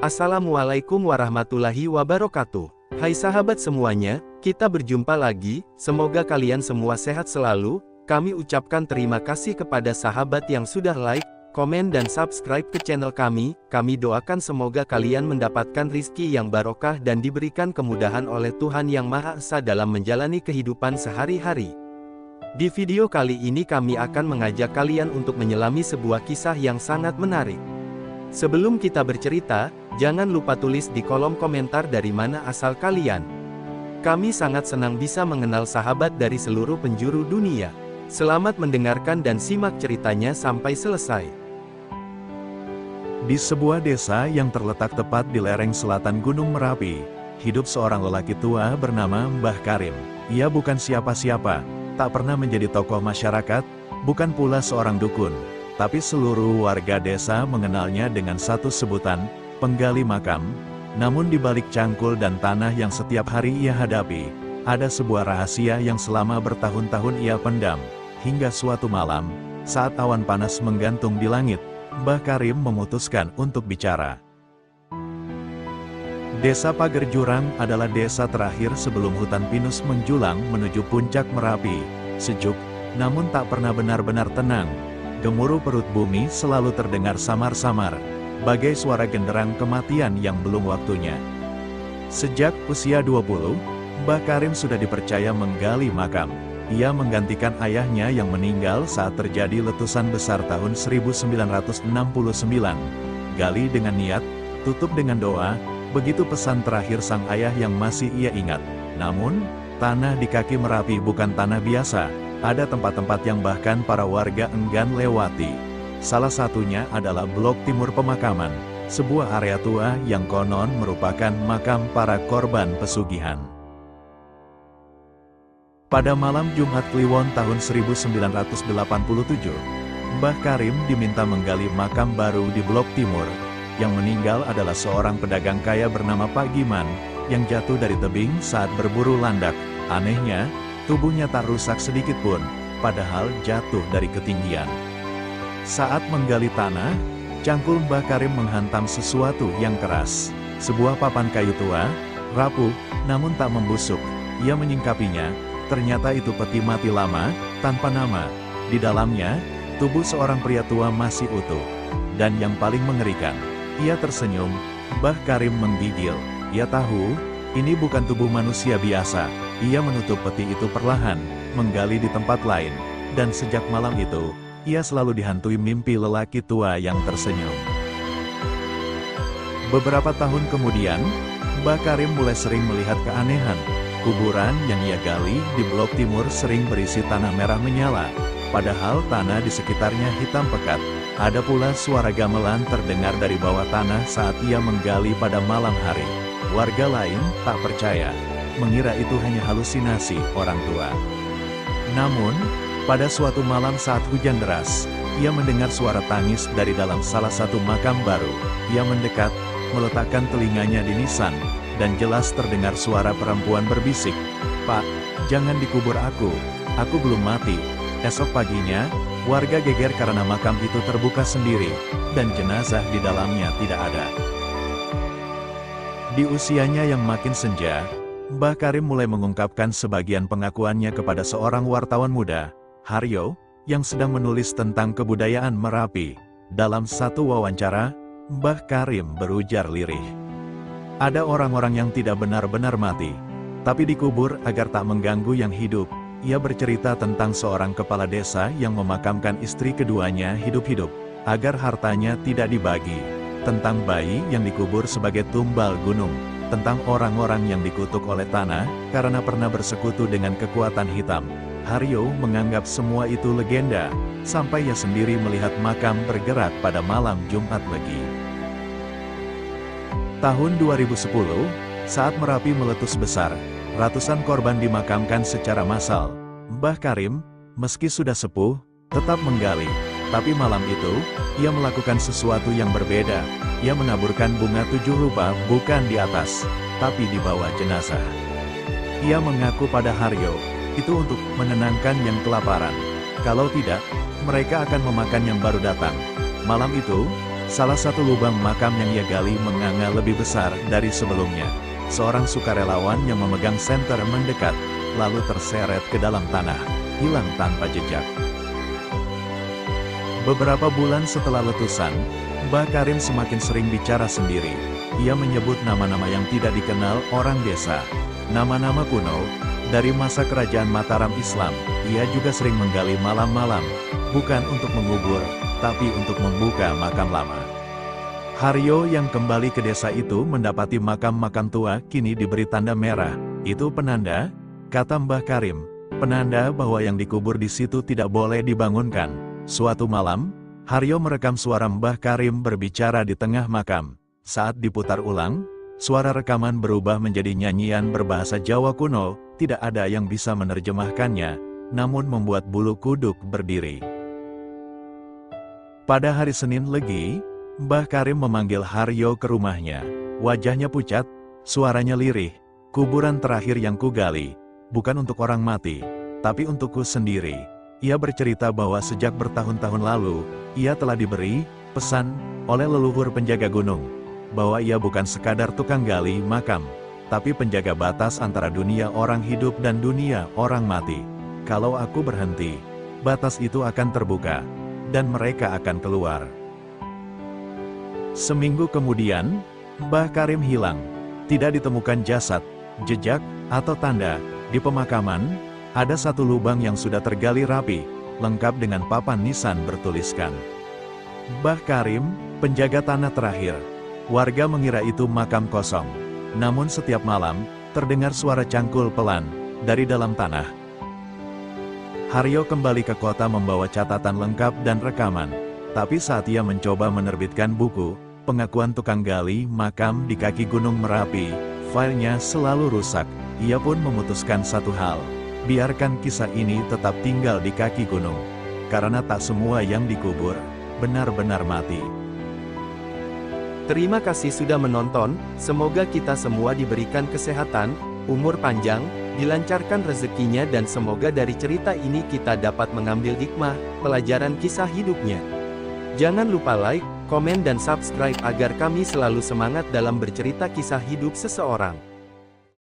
Assalamualaikum warahmatullahi wabarakatuh. Hai sahabat semuanya, kita berjumpa lagi, semoga kalian semua sehat selalu. Kami ucapkan terima kasih kepada sahabat yang sudah like, komen dan subscribe ke channel kami. Kami doakan semoga kalian mendapatkan rizki yang barokah dan diberikan kemudahan oleh Tuhan Yang Maha Esa dalam menjalani kehidupan sehari-hari. Di video kali ini kami akan mengajak kalian untuk menyelami sebuah kisah yang sangat menarik. Sebelum kita bercerita, jangan lupa tulis di kolom komentar dari mana asal kalian. Kami sangat senang bisa mengenal sahabat dari seluruh penjuru dunia. Selamat mendengarkan dan simak ceritanya sampai selesai. Di sebuah desa yang terletak tepat di lereng selatan Gunung Merapi, hidup seorang lelaki tua bernama Mbah Karim. Ia bukan siapa-siapa, tak pernah menjadi tokoh masyarakat, bukan pula seorang dukun. Tapi seluruh warga desa mengenalnya dengan satu sebutan, penggali makam. Namun di balik cangkul dan tanah yang setiap hari ia hadapi, ada sebuah rahasia yang selama bertahun-tahun ia pendam. Hingga suatu malam, saat awan panas menggantung di langit, Mbah Karim memutuskan untuk bicara. Desa Pager Jurang adalah desa terakhir sebelum hutan pinus menjulang menuju puncak Merapi. Sejuk, namun tak pernah benar-benar tenang. Gemuruh perut bumi selalu terdengar samar-samar, bagai suara genderang kematian yang belum waktunya. Sejak usia 20, Mbah Karim sudah dipercaya menggali makam. Ia menggantikan ayahnya yang meninggal saat terjadi letusan besar tahun 1969. Gali dengan niat, tutup dengan doa, begitu pesan terakhir sang ayah yang masih ia ingat. Namun, tanah di kaki Merapi bukan tanah biasa. Ada tempat-tempat yang bahkan para warga enggan lewati. Salah satunya adalah Blok Timur Pemakaman, sebuah area tua yang konon merupakan makam para korban pesugihan. Pada malam Jumat Kliwon tahun 1987, Mbah Karim diminta menggali makam baru di Blok Timur. Yang meninggal adalah seorang pedagang kaya bernama Pak Giman, yang jatuh dari tebing saat berburu landak. Anehnya, tubuhnya tak rusak sedikit pun, padahal jatuh dari ketinggian. Saat menggali tanah, cangkul Mbah Karim menghantam sesuatu yang keras. Sebuah papan kayu tua, rapuh, namun tak membusuk. Ia menyingkapinya, ternyata itu peti mati lama, tanpa nama. Di dalamnya, tubuh seorang pria tua masih utuh. Dan yang paling mengerikan, ia tersenyum. Mbah Karim menggigil. Ia tahu, ini bukan tubuh manusia biasa. Ia menutup peti itu perlahan, menggali di tempat lain, dan sejak malam itu, ia selalu dihantui mimpi lelaki tua yang tersenyum. Beberapa tahun kemudian, Mbah Karim mulai sering melihat keanehan. Kuburan yang ia gali di Blok Timur sering berisi tanah merah menyala, padahal tanah di sekitarnya hitam pekat. Ada pula suara gamelan terdengar dari bawah tanah saat ia menggali pada malam hari. Warga lain tak percaya, mengira itu hanya halusinasi orang tua. Namun, pada suatu malam saat hujan deras, ia mendengar suara tangis dari dalam salah satu makam baru. Ia mendekat, meletakkan telinganya di nisan, dan jelas terdengar suara perempuan berbisik, "Pak, jangan dikubur aku belum mati." Esok paginya, warga geger karena makam itu terbuka sendiri, dan jenazah di dalamnya tidak ada. Di usianya yang makin senja, Mbah Karim mulai mengungkapkan sebagian pengakuannya kepada seorang wartawan muda, Haryo, yang sedang menulis tentang kebudayaan Merapi. Dalam satu wawancara, Mbah Karim berujar lirih. Ada orang-orang yang tidak benar-benar mati, tapi dikubur agar tak mengganggu yang hidup. Ia bercerita tentang seorang kepala desa yang memakamkan istri keduanya hidup-hidup, agar hartanya tidak dibagi. Tentang bayi yang dikubur sebagai tumbal gunung. Tentang orang-orang yang dikutuk oleh tanah, karena pernah bersekutu dengan kekuatan hitam. Haryo menganggap semua itu legenda, sampai ia sendiri melihat makam bergerak pada malam Jumat Legi. Tahun 2010, saat Merapi meletus besar, ratusan korban dimakamkan secara massal. Mbah Karim, meski sudah sepuh, tetap menggali. Tapi malam itu, ia melakukan sesuatu yang berbeda. Ia menaburkan bunga 7 rupa bukan di atas, tapi di bawah jenazah. Ia mengaku pada Haryo, itu untuk menenangkan yang kelaparan. Kalau tidak, mereka akan memakan yang baru datang. Malam itu, Salah satu lubang makam yang ia gali menganga lebih besar dari sebelumnya. Seorang sukarelawan yang memegang senter mendekat, lalu terseret ke dalam tanah, hilang tanpa jejak. Beberapa bulan setelah letusan, Mbah Karim semakin sering bicara sendiri. Ia menyebut nama-nama yang tidak dikenal orang desa. Nama-nama kuno, dari masa kerajaan Mataram Islam. Ia juga sering menggali malam-malam, bukan untuk mengubur, tapi untuk membuka makam lama. Haryo yang kembali ke desa itu mendapati makam-makam tua kini diberi tanda merah. Itu penanda, kata Mbah Karim, penanda bahwa yang dikubur di situ tidak boleh dibangunkan. Suatu malam, Haryo merekam suara Mbah Karim berbicara di tengah makam. Saat diputar ulang, suara rekaman berubah menjadi nyanyian berbahasa Jawa kuno, tidak ada yang bisa menerjemahkannya, namun membuat bulu kuduk berdiri. Pada hari Senin Legi, Mbah Karim memanggil Haryo ke rumahnya. Wajahnya pucat, suaranya lirih. Kuburan terakhir yang kugali, bukan untuk orang mati, tapi untukku sendiri. Ia bercerita bahwa sejak bertahun-tahun lalu, ia telah diberi pesan oleh leluhur penjaga gunung, bahwa ia bukan sekadar tukang gali makam, tapi penjaga batas antara dunia orang hidup dan dunia orang mati. Kalau aku berhenti, batas itu akan terbuka, dan mereka akan keluar. Seminggu kemudian, Mbah Karim hilang. Tidak ditemukan jasad, jejak, atau tanda. Di pemakaman, ada satu lubang yang sudah tergali rapi, lengkap dengan papan nisan bertuliskan Mbah Karim, penjaga tanah terakhir. Warga mengira itu makam kosong. Namun setiap malam, terdengar suara cangkul pelan dari dalam tanah. Haryo kembali ke kota membawa catatan lengkap dan rekaman. Tapi saat ia mencoba menerbitkan buku, pengakuan tukang gali makam di kaki Gunung Merapi, filenya selalu rusak. Ia pun memutuskan satu hal. Biarkan kisah ini tetap tinggal di kaki gunung. Karena tak semua yang dikubur, benar-benar mati. Terima kasih sudah menonton, semoga kita semua diberikan kesehatan, umur panjang, dilancarkan rezekinya dan semoga dari cerita ini kita dapat mengambil hikmah, pelajaran kisah hidupnya. Jangan lupa like, komen dan subscribe agar kami selalu semangat dalam bercerita kisah hidup seseorang.